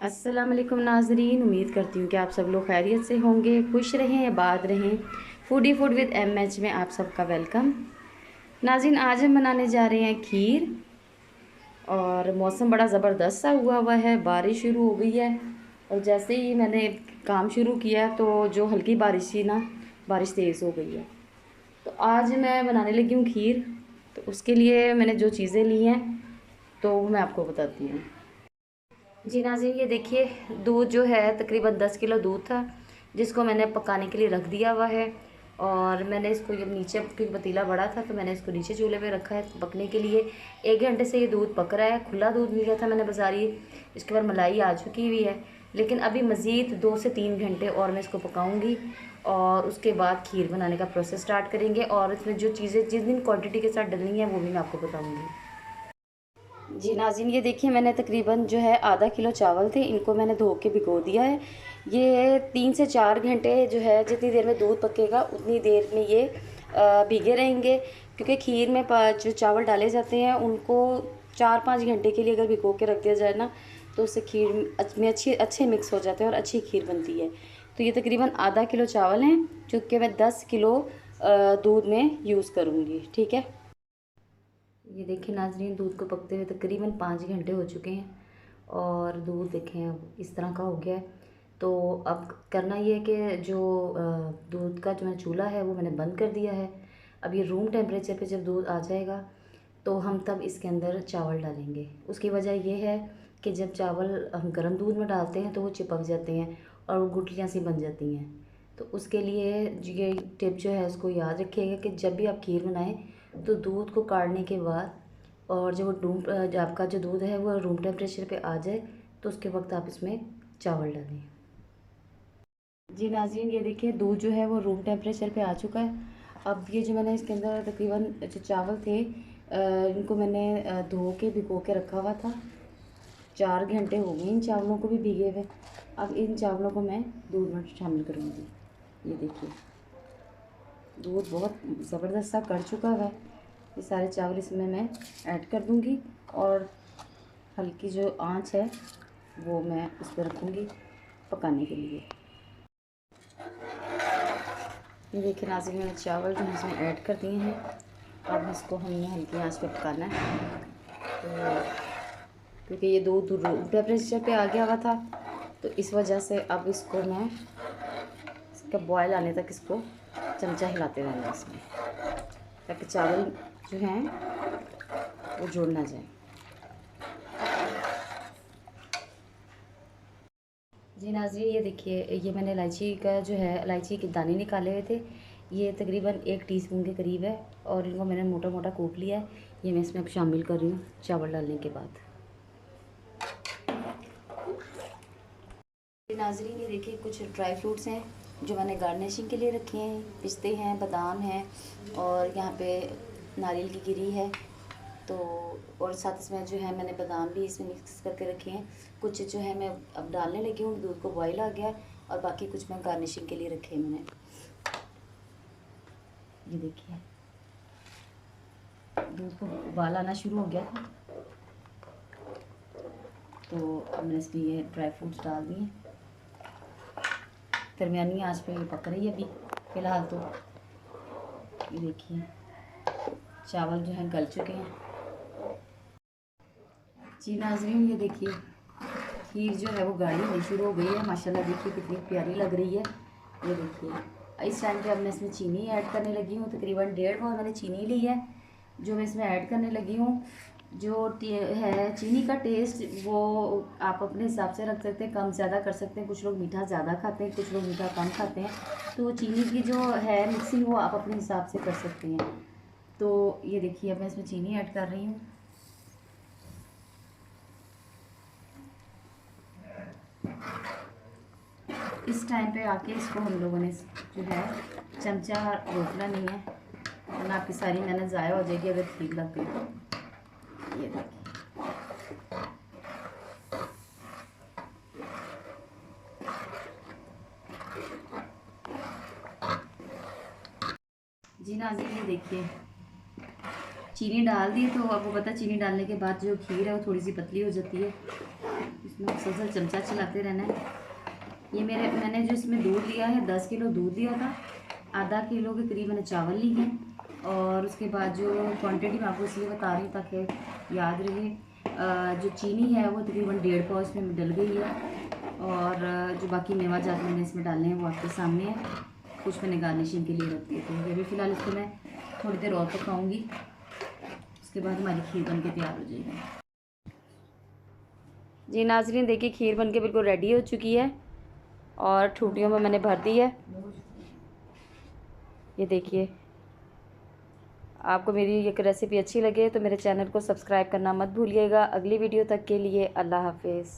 अस्सलाम वालेकुम नाज़रीन, उम्मीद करती हूँ कि आप सब लोग खैरियत से होंगे, खुश रहें, आबाद रहें। फूडी फूड विद एमएच में आप सबका वेलकम। नाज़रीन, आज हम बनाने जा रहे हैं खीर। और मौसम बड़ा ज़बरदस्त सा हुआ है, बारिश शुरू हो गई है। और जैसे ही मैंने काम शुरू किया तो जो हल्की बारिश थी ना, बारिश तेज़ हो गई है। तो आज मैं बनाने लगी हूँ खीर। तो उसके लिए मैंने जो चीज़ें ली हैं तो वो मैं आपको बताती हूँ। जी नाज़रीन, ये देखिए, दूध जो है तकरीबन 10 किलो दूध था, जिसको मैंने पकाने के लिए रख दिया हुआ है। और मैंने इसको, ये नीचे क्योंकि पतीला बड़ा था तो मैंने इसको नीचे चूल्हे पे रखा है पकने के लिए। 1 घंटे से ये दूध पक रहा है। खुला दूध लिया था मैंने बाज़ारी। इसके बाद मलाई आ चुकी हुई है, लेकिन अभी मज़ीद 2 से 3 घंटे और मैं इसको पकाऊँगी। और उसके बाद खीर बनाने का प्रोसेस स्टार्ट करेंगे। और इसमें जो चीज़ें जिस दिन क्वान्टिटी के साथ डलनी है वो भी मैं आपको बताऊँगी। जी नाज़रीन, ये देखिए, मैंने तकरीबन जो है आधा किलो चावल थे, इनको मैंने धो के भिगो दिया है। ये 3 से 4 घंटे जो है, जितनी देर में दूध पकेगा उतनी देर में ये भीगे रहेंगे। क्योंकि खीर में जो चावल डाले जाते हैं उनको 4-5 घंटे के लिए अगर भिगो के रख दिया जाए ना, तो उससे खीर में अच्छे मिक्स हो जाते हैं और अच्छी खीर बनती है। तो ये तकरीबन आधा किलो चावल हैं, जो कि मैं 10 किलो दूध में यूज़ करूँगी। ठीक है। ये देखिए नाज़रीन, दूध को पकते हुए तकरीबन 5 घंटे हो चुके हैं। और दूध देखें अब इस तरह का हो गया है। तो अब करना ये है कि जो दूध का जो मैं चूल्हा है वो मैंने बंद कर दिया है। अब ये रूम टेम्परेचर पे जब दूध आ जाएगा तो हम तब इसके अंदर चावल डालेंगे। उसकी वजह ये है कि जब चावल हम गर्म दूध में डालते हैं तो वो चिपक जाते हैं और वो गुठलियाँ सी बन जाती हैं। तो उसके लिए ये टिप जो है उसको याद रखिएगा कि जब भी आप खीर बनाएं तो दूध को काढ़ने के बाद, और जब जो आपका जो दूध है वो रूम टेम्परेचर पे आ जाए तो उसके वक्त आप इसमें चावल डालें। जी नाज़रीन, ये देखिए, दूध जो है वो रूम टेम्परेचर पे आ चुका है। अब ये जो मैंने इसके अंदर तकरीबन जो चावल थे, इनको मैंने धो के भिगो के रखा हुआ था। 4 घंटे हो गए इन चावलों को भी भीगे हुए। अब इन चावलों को मैं दूध में शामिल करूँगी। ये देखिए, दूध बहुत ज़बरदस्त सा कढ़ चुका हुआ है। ये सारे चावल इसमें मैं ऐड कर दूँगी और हल्की जो आंच है वो मैं उस पर रखूँगी पकाने के लिए। ये देखिए नाज़रीन, मैंने चावल जो है इसमें ऐड कर दिए हैं। अब इसको हमने हल्की आंच पे पकाना है। तो क्योंकि ये दूध रूम टेम्परेचर पे आ गया हुआ था तो इस वजह से अब इसको मैं इसका बॉयल आने तक इसको चमचा हिलाते रहना इसमें, ताकि चावल जो हैं वो जुड़ ना जाए। जी नाज़रीन, ये देखिए, ये मैंने इलायची का जो है इलायची के दाने निकाले हुए थे। ये तकरीबन 1 टीस्पून के करीब है और इनको मैंने मोटा मोटा कूट लिया है। ये मैं इसमें अब शामिल कर रही हूँ चावल डालने के बाद। नाज़रीन, ये देखिए, कुछ ड्राई फ्रूट्स हैं जो मैंने गार्निशिंग के लिए रखे हैं। पिस्ते हैं, बादाम हैं और यहाँ पे नारियल की गिरी है। तो और साथ इसमें जो है मैंने बादाम भी इसमें मिक्स करके रखे हैं। कुछ जो है मैं अब डालने लगी हूँ, दूध को बॉयल आ गया और बाकी कुछ मैं गार्निशिंग के लिए रखे हैं मैंने। ये देखिए, दूध को उबाल आना शुरू हो गया था तो अब मैंने इसमें ये ड्राई फ्रूट्स डाल दिए। दरमियानी आंच पे ये पक रही है अभी फ़िलहाल। तो ये देखिए, चावल जो है गल चुके हैं। जी नाज़रीन, ये देखिए, खीर जो है वो गाढ़ी होनी शुरू हो गई है। माशाल्लाह देखिए कितनी प्यारी लग रही है। ये देखिए, इस टाइम पे अब मैं इसमें चीनी ऐड करने लगी हूँ। तकरीबन 1.5 पाव मैंने चीनी ली है जो मैं इसमें ऐड करने लगी हूँ। जो है चीनी का टेस्ट वो आप अपने हिसाब से रख सकते हैं, कम ज़्यादा कर सकते हैं। कुछ लोग मीठा ज़्यादा खाते हैं, कुछ लोग मीठा कम खाते हैं। तो चीनी की जो है मिक्सिंग वो आप अपने हिसाब से कर सकते हैं। तो ये देखिए, अब मैं इसमें चीनी ऐड कर रही हूँ। इस टाइम पे आके इसको हम लोगों ने जो है चमचा रोकना नहीं है, वरना आपकी सारी मेहनत ज़ाया हो जाएगी अगर खीर लग गई तो। ये देखिए, जी नाज़रीन, ये देखिए, चीनी डाल दी तो आपको पता है चीनी डालने के बाद जो खीर है वो थोड़ी सी पतली हो जाती है। इसमें मुसलसल चमचा चलाते रहना है। ये मैंने जो इसमें दूध लिया है 10 किलो दूध लिया था, आधा किलो के करीब मैंने चावल ली हैं। और उसके बाद जो क्वांटिटी मैं आपको इसलिए बता रही हूँ ताकि याद रहे, जो चीनी है वो तकरीबन 1.5 पाव इसमें डल गई है। और जो बाकी मेवा जात मैंने इसमें डालने हैं वो आपके सामने है। कुछ मैंने गार्निशिंग के लिए रख दिए थे। अभी फ़िलहाल इसको मैं थोड़ी देर और पकाऊँगी, उसके बाद हमारी खीर बन के तैयार हो जाएगी। जी नाज़रीन देखिए खीर बन के बिल्कुल रेडी हो चुकी है और ठूठियों में मैंने भर दी है। ये देखिए, आपको मेरी ये रेसिपी अच्छी लगे तो मेरे चैनल को सब्सक्राइब करना मत भूलिएगा। अगली वीडियो तक के लिए अल्लाह हाफिज़।